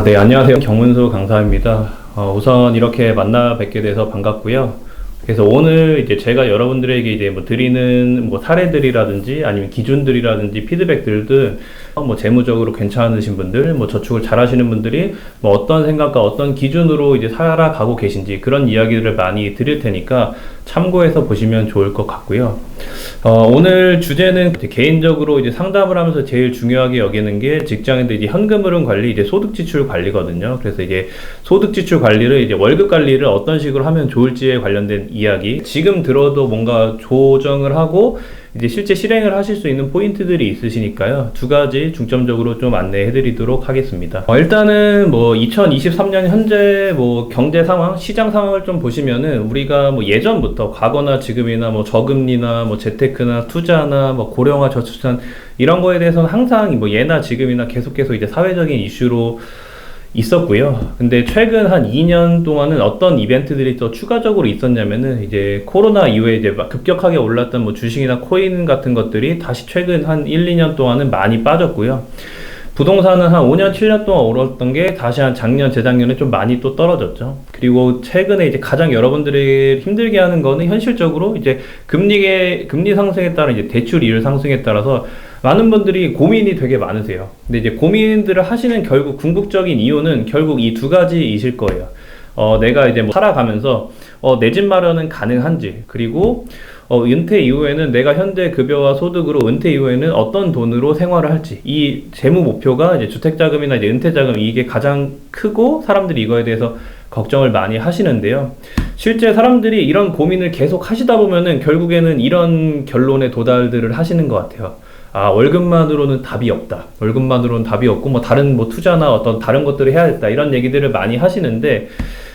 네, 안녕하세요. 경문수 강사입니다. 우선 이렇게 만나 뵙게 돼서 반갑고요. 그래서 오늘 이제 제가 여러분들에게 이제 뭐 드리는 뭐 사례들이라든지 아니면 기준들이라든지 피드백들도 뭐 재무적으로 괜찮으신 분들, 뭐 저축을 잘 하시는 분들이 뭐 어떤 생각과 어떤 기준으로 이제 살아가고 계신지 그런 이야기들을 많이 드릴 테니까 참고해서 보시면 좋을 것 같고요. 오늘 주제는 이제 개인적으로 이제 상담을 하면서 제일 중요하게 여기는 게 직장인들 이제 현금 흐름 관리, 이제 소득 지출 관리거든요. 그래서 이제 소득 지출 관리를 이제 월급 관리를 어떤 식으로 하면 좋을지에 관련된 이야기. 지금 들어도 뭔가 조정을 하고 이제 실제 실행을 하실 수 있는 포인트들이 있으시니까요. 두 가지 중점적으로 좀 안내해 드리도록 하겠습니다. 일단은 뭐 2023년 현재 뭐 경제 상황, 시장 상황을 좀 보시면은 우리가 뭐 예전부터 과거나 지금이나 뭐 저금리나 뭐 재테크나 투자나 뭐 고령화 저출산 이런 거에 대해서는 항상 뭐 예나 지금이나 계속해서 이제 사회적인 이슈로 있었고요. 근데 최근 한 2년 동안은 어떤 이벤트들이 또 추가적으로 있었냐면은 이제 코로나 이후에 이제 막 급격하게 올랐던 뭐 주식이나 코인 같은 것들이 다시 최근 한 1, 2년 동안은 많이 빠졌고요. 부동산은 한 5년, 7년 동안 오랐던 게 다시 한 작년, 재작년에 좀 많이 또 떨어졌죠. 그리고 최근에 이제 가장 여러분들이 힘들게 하는 거는 현실적으로 이제 금리 상승에 따라 이제 대출 이율 상승에 따라서 많은 분들이 고민이 되게 많으세요. 근데 이제 고민들을 하시는 결국 궁극적인 이유는 결국 이 두 가지이실 거예요. 내가 이제 뭐 살아가면서 내 집 마련은 가능한지, 그리고 은퇴 이후에는 내가 현재 급여와 소득으로 은퇴 이후에는 어떤 돈으로 생활을 할지, 이 재무 목표가 이제 주택자금이나 이제 은퇴자금 이게 가장 크고 사람들이 이거에 대해서 걱정을 많이 하시는데요. 실제 사람들이 이런 고민을 계속 하시다 보면은 결국에는 이런 결론에 도달들을 하시는 것 같아요. 월급만으로는 답이 없다. 월급만으로는 답이 없고, 뭐, 다른 뭐, 투자나 어떤 다른 것들을 해야겠다. 이런 얘기들을 많이 하시는데,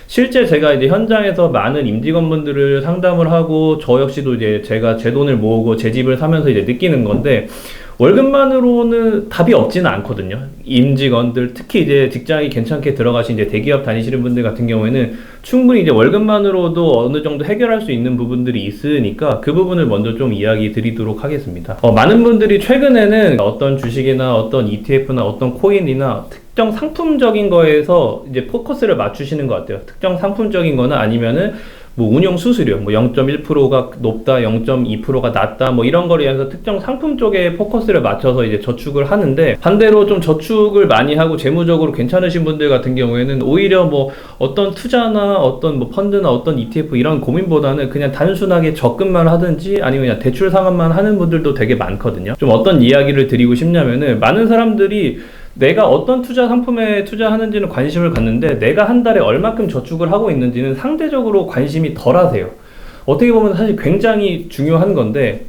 실제 제가 이제 현장에서 많은 임직원분들을 상담을 하고, 저 역시도 이제 제가 제 돈을 모으고 제 집을 사면서 이제 느끼는 건데, 월급만으로는 답이 없지는 않거든요. 임직원들, 특히 이제 직장이 괜찮게 들어가신 이제 대기업 다니시는 분들 같은 경우에는 충분히 이제 월급만으로도 어느 정도 해결할 수 있는 부분들이 있으니까 그 부분을 먼저 좀 이야기 드리도록 하겠습니다. 많은 분들이 최근에는 어떤 주식이나 어떤 ETF나 어떤 코인이나 특정 상품적인 거에서 이제 포커스를 맞추시는 것 같아요. 특정 상품적인 거나 아니면은 뭐 운용 수수료, 뭐 0.1%가 높다, 0.2%가 낮다, 뭐 이런 거에 의해서 특정 상품 쪽에 포커스를 맞춰서 이제 저축을 하는데, 반대로 좀 저축을 많이 하고 재무적으로 괜찮으신 분들 같은 경우에는 오히려 뭐 어떤 투자나 어떤 뭐 펀드나 어떤 ETF 이런 고민보다는 그냥 단순하게 적금만 하든지 아니면 그냥 대출 상환만 하는 분들도 되게 많거든요. 좀 어떤 이야기를 드리고 싶냐면은, 많은 사람들이 내가 어떤 투자 상품에 투자하는지는 관심을 갖는데 내가 한 달에 얼마큼 저축을 하고 있는지는 상대적으로 관심이 덜 하세요. 어떻게 보면 사실 굉장히 중요한 건데,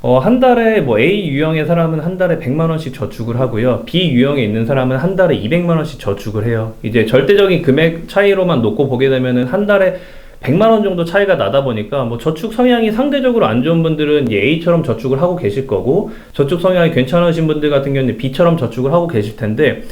한 달에 뭐 A 유형의 사람은 한 달에 100만 원씩 저축을 하고요. B 유형에 있는 사람은 한 달에 200만 원씩 저축을 해요. 이제 절대적인 금액 차이로만 놓고 보게 되면은 한 달에 100만 원 정도 차이가 나다 보니까 뭐 저축 성향이 상대적으로 안 좋은 분들은 이제 A처럼 저축을 하고 계실 거고, 저축 성향이 괜찮으신 분들 같은 경우는 B처럼 저축을 하고 계실 텐데,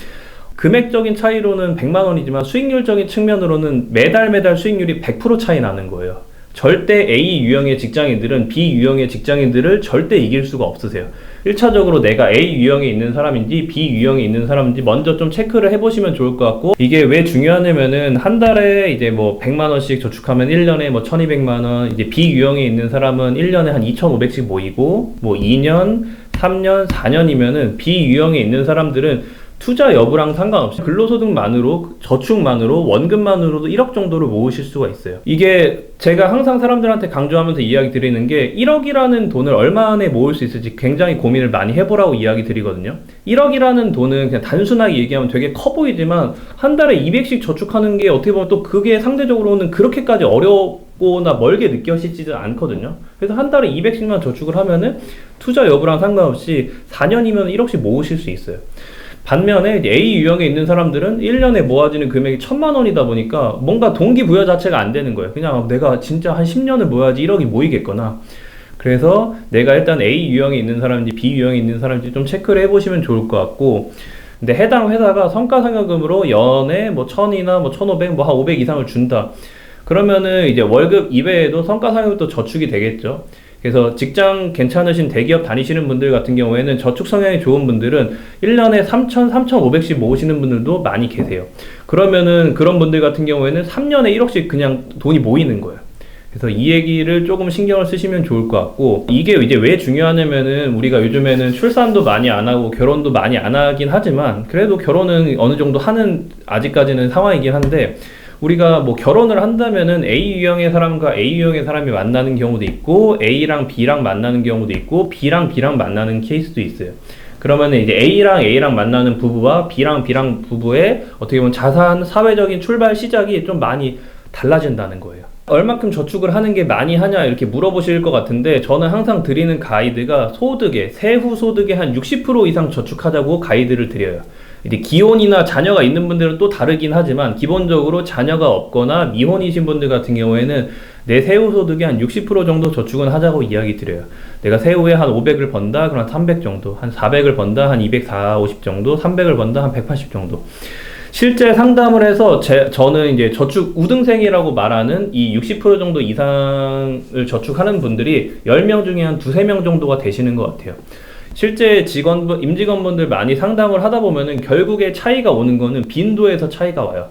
금액적인 차이로는 100만 원이지만 수익률적인 측면으로는 매달 수익률이 100% 차이 나는 거예요. 절대 A 유형의 직장인들은 B 유형의 직장인들을 절대 이길 수가 없으세요. 1차적으로 내가 A 유형에 있는 사람인지 B 유형에 있는 사람인지 먼저 좀 체크를 해보시면 좋을 것 같고, 이게 왜 중요하냐면은 한 달에 이제 뭐 100만 원씩 저축하면 1년에 뭐 1200만 원, 이제 B 유형에 있는 사람은 1년에 한 2500씩 모이고, 뭐 2년, 3년, 4년이면은 B 유형에 있는 사람들은 투자 여부랑 상관없이 근로소득만으로, 저축만으로, 원금만으로도 1억 정도를 모으실 수가 있어요. 이게 제가 항상 사람들한테 강조하면서 이야기 드리는 게, 1억이라는 돈을 얼마 안에 모을 수 있을지 굉장히 고민을 많이 해보라고 이야기 드리거든요. 1억이라는 돈은 그냥 단순하게 얘기하면 되게 커 보이지만 한 달에 200씩 저축하는 게 어떻게 보면 또 그게 상대적으로는 그렇게까지 어렵거나 멀게 느껴지지도 않거든요. 그래서 한 달에 200씩만 저축을 하면은 투자 여부랑 상관없이 4년이면 1억씩 모으실 수 있어요. 반면에 A 유형에 있는 사람들은 1년에 모아지는 금액이 1000만 원이다 보니까 뭔가 동기부여 자체가 안 되는 거예요. 그냥 내가 진짜 한 10년을 모아야지 1억이 모이겠거나. 그래서 내가 일단 A 유형에 있는 사람인지 B 유형에 있는 사람인지 좀 체크를 해보시면 좋을 것 같고, 근데 해당 회사가 성과상여금으로 연에 뭐 1000이나 뭐 1500, 뭐 한 500 이상을 준다. 그러면은 이제 월급 이외에도 성과상여금도 저축이 되겠죠. 그래서 직장 괜찮으신 대기업 다니시는 분들 같은 경우에는 저축 성향이 좋은 분들은 1년에 3,000, 3,500씩 모으시는 분들도 많이 계세요. 그러면은 그런 분들 같은 경우에는 3년에 1억씩 그냥 돈이 모이는 거예요. 그래서 이 얘기를 조금 신경을 쓰시면 좋을 것 같고, 이게 이제 왜 중요하냐면은 우리가 요즘에는 출산도 많이 안 하고 결혼도 많이 안 하긴 하지만 그래도 결혼은 어느 정도 하는 아직까지는 상황이긴 한데, 우리가 뭐 결혼을 한다면은 A 유형의 사람과 A 유형의 사람이 만나는 경우도 있고 A랑 B랑 만나는 경우도 있고 B랑 B랑 만나는 케이스도 있어요. 그러면은 이제 A랑 A랑 만나는 부부와 B랑 B랑 부부의 어떻게 보면 자산 사회적인 출발 시작이 좀 많이 달라진다는 거예요. 얼마큼 저축을 하는 게 많이 하냐 이렇게 물어보실 것 같은데, 저는 항상 드리는 가이드가 소득의 세후 소득의 한 60% 이상 저축하자고 가이드를 드려요. 이제 기혼이나 자녀가 있는 분들은 또 다르긴 하지만 기본적으로 자녀가 없거나 미혼이신 분들 같은 경우에는 내 세후 소득의 한 60% 정도 저축은 하자고 이야기 드려요. 내가 세후에 한 500을 번다 그럼 300 정도, 한 400을 번다 한 240, 50 정도, 300을 번다 한 180 정도. 실제 상담을 해서 저는 이제 저축 우등생이라고 말하는 이 60% 정도 이상을 저축하는 분들이 10명 중에 한 2~3명 정도가 되시는 것 같아요. 실제 임직원분들 많이 상담을 하다 보면은 결국에 차이가 오는 거는 빈도에서 차이가 와요.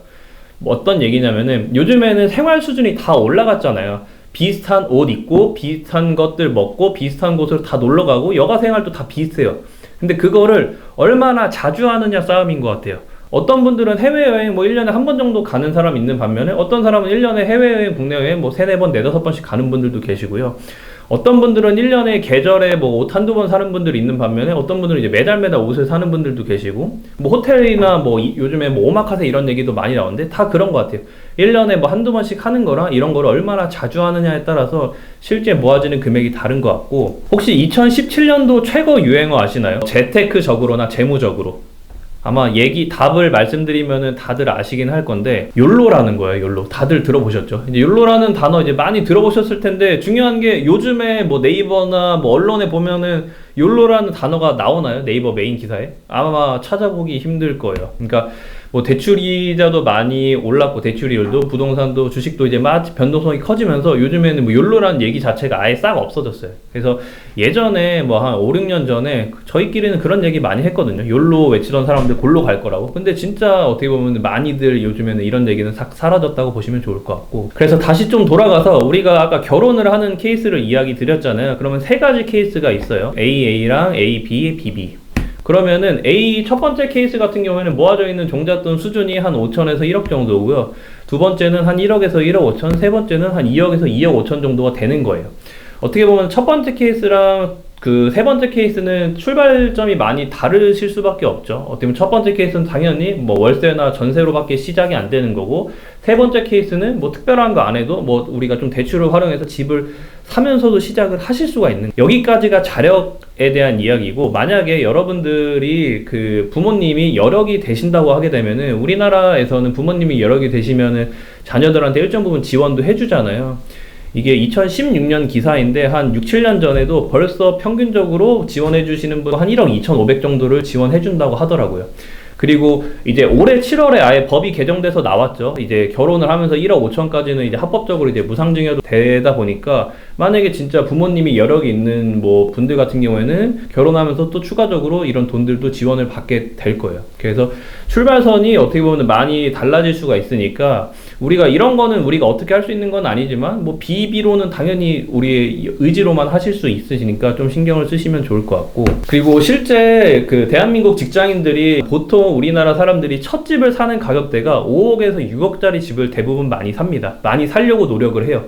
뭐 어떤 얘기냐면은 요즘에는 생활 수준이 다 올라갔잖아요. 비슷한 옷 입고 비슷한 것들 먹고 비슷한 곳으로 다 놀러 가고 여가 생활도 다 비슷해요. 근데 그거를 얼마나 자주 하느냐 싸움인 것 같아요. 어떤 분들은 해외여행 뭐 1년에 한 번 정도 가는 사람 있는 반면에 어떤 사람은 1년에 해외여행, 국내여행 뭐 3~4번, 4~5번씩 가는 분들도 계시고요. 어떤 분들은 1년에 계절에 뭐 옷 한두 번 사는 분들이 있는 반면에 어떤 분들은 이제 매달 옷을 사는 분들도 계시고, 뭐 호텔이나 뭐 요즘에 뭐 오마카세 이런 얘기도 많이 나오는데 다 그런 것 같아요. 1년에 뭐 한두 번씩 하는 거랑 이런 거를 얼마나 자주 하느냐에 따라서 실제 모아지는 금액이 다른 것 같고, 혹시 2017년도 최고 유행어 아시나요? 재테크적으로나 재무적으로. 아마 답을 말씀드리면은 다들 아시긴 할 건데, 욜로라는 거예요, 욜로. 다들 들어보셨죠? 이제 욜로라는 단어 이제 많이 들어보셨을 텐데, 중요한 게 요즘에 뭐 네이버나 뭐 언론에 보면은 욜로라는 단어가 나오나요? 네이버 메인 기사에? 아마 찾아보기 힘들 거예요. 그러니까 뭐 대출이자도 많이 올랐고, 대출이율도, 부동산도, 주식도 이제 변동성이 커지면서 요즘에는 뭐 욜로라는 얘기 자체가 아예 싹 없어졌어요. 그래서 예전에 뭐 한 5~6년 전에 저희끼리는 그런 얘기 많이 했거든요. 욜로 외치던 사람들 골로 갈 거라고. 근데 진짜 어떻게 보면 많이들 요즘에는 이런 얘기는 싹 사라졌다고 보시면 좋을 것 같고, 그래서 다시 좀 돌아가서 우리가 아까 결혼을 하는 케이스를 이야기 드렸잖아요. 그러면 3가지 케이스가 있어요. A랑 A, B, BB. 그러면은 A 첫 번째 케이스 같은 경우에는 모아져 있는 종잣돈 수준이 한 5천에서 1억 정도고요. 두 번째는 한 1억에서 1억 5천, 세 번째는 한 2억에서 2억 5천 정도가 되는 거예요. 어떻게 보면 첫 번째 케이스랑 그 세 번째 케이스는 출발점이 많이 다르실 수밖에 없죠. 어떻게 보면 첫 번째 케이스는 당연히 뭐 월세나 전세로밖에 시작이 안 되는 거고, 세 번째 케이스는 뭐 특별한 거 안 해도 뭐 우리가 좀 대출을 활용해서 집을 사면서도 시작을 하실 수가 있는, 여기까지가 자력에 대한 이야기고, 만약에 여러분들이 그 부모님이 여력이 되신다고 하게 되면은, 우리나라에서는 부모님이 여력이 되시면은 자녀들한테 일정 부분 지원도 해주잖아요. 이게 2016년 기사인데 한 6~7년 전에도 벌써 평균적으로 지원해 주시는 분 한 1억 2,500 정도를 지원해 준다고 하더라고요. 그리고 이제 올해 7월에 아예 법이 개정돼서 나왔죠. 이제 결혼을 하면서 1억 5천까지는 이제 합법적으로 이제 무상증여도 되다 보니까, 만약에 진짜 부모님이 여력이 있는 뭐 분들 같은 경우에는 결혼하면서 또 추가적으로 이런 돈들도 지원을 받게 될 거예요. 그래서 출발선이 어떻게 보면 많이 달라질 수가 있으니까, 우리가 이런 거는 우리가 어떻게 할 수 있는 건 아니지만 뭐 비비로는 당연히 우리의 의지로만 하실 수 있으시니까 좀 신경을 쓰시면 좋을 것 같고, 그리고 실제 그 대한민국 직장인들이 보통 우리나라 사람들이 첫 집을 사는 가격대가 5억에서 6억짜리 집을 대부분 많이 삽니다. 많이 살려고 노력을 해요.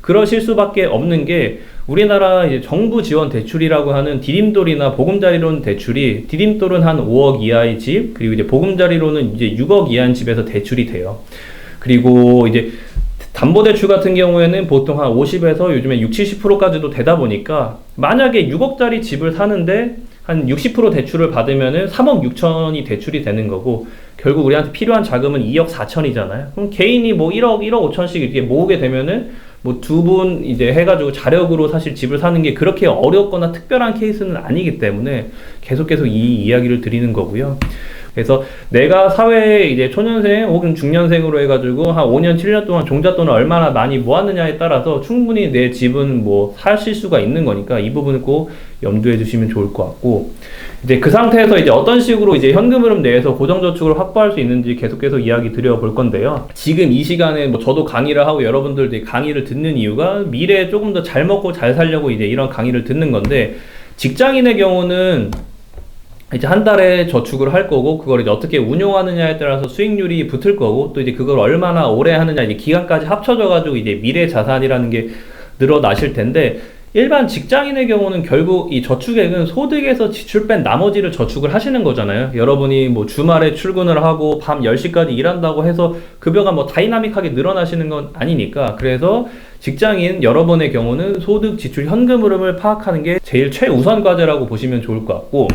그러실 수밖에 없는 게, 우리나라 이제 정부 지원 대출이라고 하는 디딤돌이나 보금자리론 대출이, 디딤돌은 한 5억 이하의 집, 그리고 이제 보금자리론은 이제 6억 이하의 집에서 대출이 돼요. 그리고 이제 담보대출 같은 경우에는 보통 한 50에서 요즘에 60~70%까지도 되다 보니까, 만약에 6억짜리 집을 사는데 한 60% 대출을 받으면은 3억 6천이 대출이 되는 거고, 결국 우리한테 필요한 자금은 2억 4천이잖아요. 그럼 개인이 뭐 1억 5천씩 이렇게 모으게 되면은 뭐 두 분 이제 해가지고 자력으로 사실 집을 사는 게 그렇게 어렵거나 특별한 케이스는 아니기 때문에 계속 이 이야기를 드리는 거고요. 그래서 내가 사회에 이제 초년생 혹은 중년생으로 해가지고 한 5년, 7년 동안 종잣돈을 얼마나 많이 모았느냐에 따라서 충분히 내 집은 뭐 사실 수가 있는 거니까 이 부분을 꼭 염두해 주시면 좋을 것 같고, 이제 그 상태에서 이제 어떤 식으로 이제 현금 흐름 내에서 고정저축을 확보할 수 있는지 계속해서 이야기 드려볼 건데요. 지금 이 시간에 뭐 저도 강의를 하고 여러분들도 이 강의를 듣는 이유가 미래에 조금 더 잘 먹고 잘 살려고 이제 이런 강의를 듣는 건데, 직장인의 경우는 이제 한 달에 저축을 할 거고, 그걸 이제 어떻게 운용하느냐에 따라서 수익률이 붙을 거고, 또 이제 그걸 얼마나 오래 하느냐, 이제 기간까지 합쳐져가지고 이제 미래 자산이라는 게 늘어나실 텐데, 일반 직장인의 경우는 결국 이 저축액은 소득에서 지출 뺀 나머지를 저축을 하시는 거잖아요. 여러분이 뭐 주말에 출근을 하고 밤 10시까지 일한다고 해서 급여가 뭐 다이나믹하게 늘어나시는 건 아니니까, 그래서 직장인 여러분의 경우는 소득, 지출, 현금 흐름을 파악하는 게 제일 최우선 과제라고 보시면 좋을 것 같고,